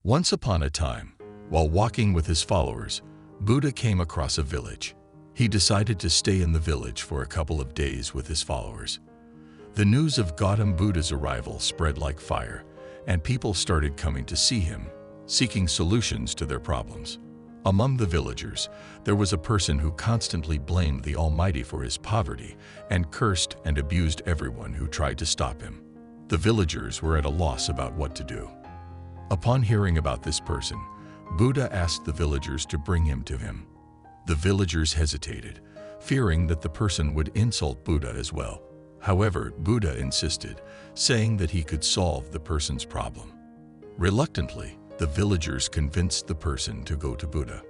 Once upon a time, while walking with his followers, Buddha came across a village. He decided to stay in the village for a couple of days with his followers. The news of Gautam Buddha's arrival spread like fire, and people started coming to see him, seeking solutions to their problems. Among the villagers, there was a person who constantly blamed the Almighty for his poverty and cursed and abused everyone who tried to stop him. The villagers were at a loss about what to do. Upon hearing about this person, Buddha asked the villagers to bring him to him. The villagers hesitated, fearing that the person would insult Buddha as well. However, Buddha insisted, saying that he could solve the person's problem. Reluctantly, the villagers convinced the person to go to Buddha.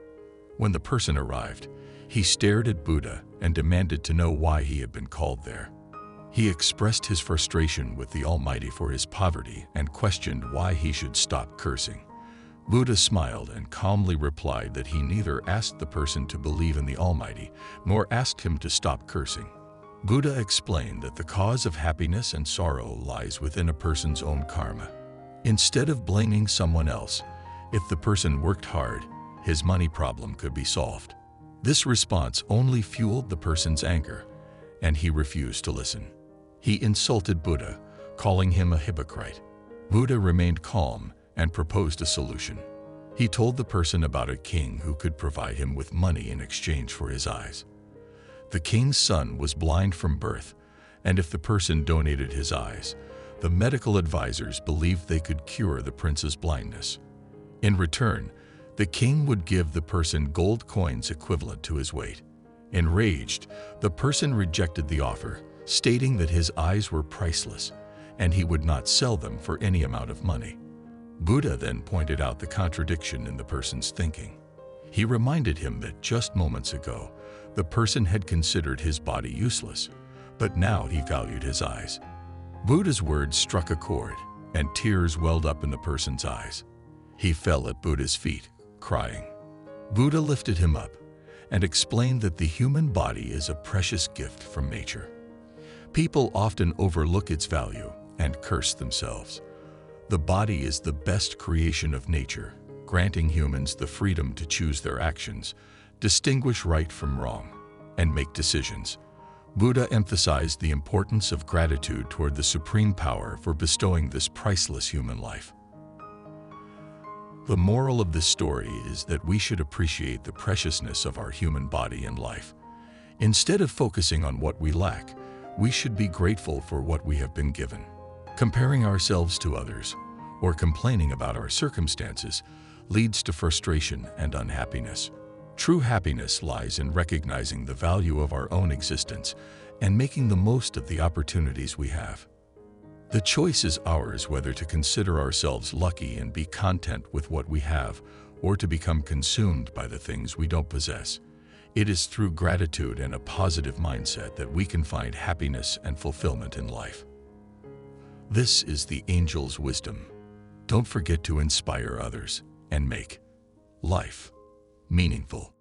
When the person arrived, he stared at Buddha and demanded to know why he had been called there. He expressed his frustration with the Almighty for his poverty and questioned why he should stop cursing. Buddha smiled and calmly replied that he neither asked the person to believe in the Almighty nor asked him to stop cursing. Buddha explained that the cause of happiness and sorrow lies within a person's own karma. Instead of blaming someone else, if the person worked hard, his money problem could be solved. This response only fueled the person's anger, and he refused to listen. He insulted Buddha, calling him a hypocrite. Buddha remained calm and proposed a solution. He told the person about a king who could provide him with money in exchange for his eyes. The king's son was blind from birth, and if the person donated his eyes, the medical advisors believed they could cure the prince's blindness. In return, the king would give the person gold coins equivalent to his weight. Enraged, the person rejected the offer, stating that his eyes were priceless and he would not sell them for any amount of money. Buddha then pointed out the contradiction in the person's thinking. He reminded him that just moments ago, the person had considered his body useless, but now he valued his eyes. Buddha's words struck a chord, and tears welled up in the person's eyes. He fell at Buddha's feet, crying. Buddha lifted him up and explained that the human body is a precious gift from nature. People often overlook its value and curse themselves. The body is the best creation of nature, granting humans the freedom to choose their actions, distinguish right from wrong, and make decisions. Buddha emphasized the importance of gratitude toward the supreme power for bestowing this priceless human life. The moral of this story is that we should appreciate the preciousness of our human body and life. Instead of focusing on what we lack, we should be grateful for what we have been given. Comparing ourselves to others or complaining about our circumstances leads to frustration and unhappiness. True happiness lies in recognizing the value of our own existence and making the most of the opportunities we have. The choice is ours whether to consider ourselves lucky and be content with what we have, or to become consumed by the things we don't possess. It is through gratitude and a positive mindset that we can find happiness and fulfillment in life. This is the angel's wisdom. Don't forget to inspire others and make life meaningful.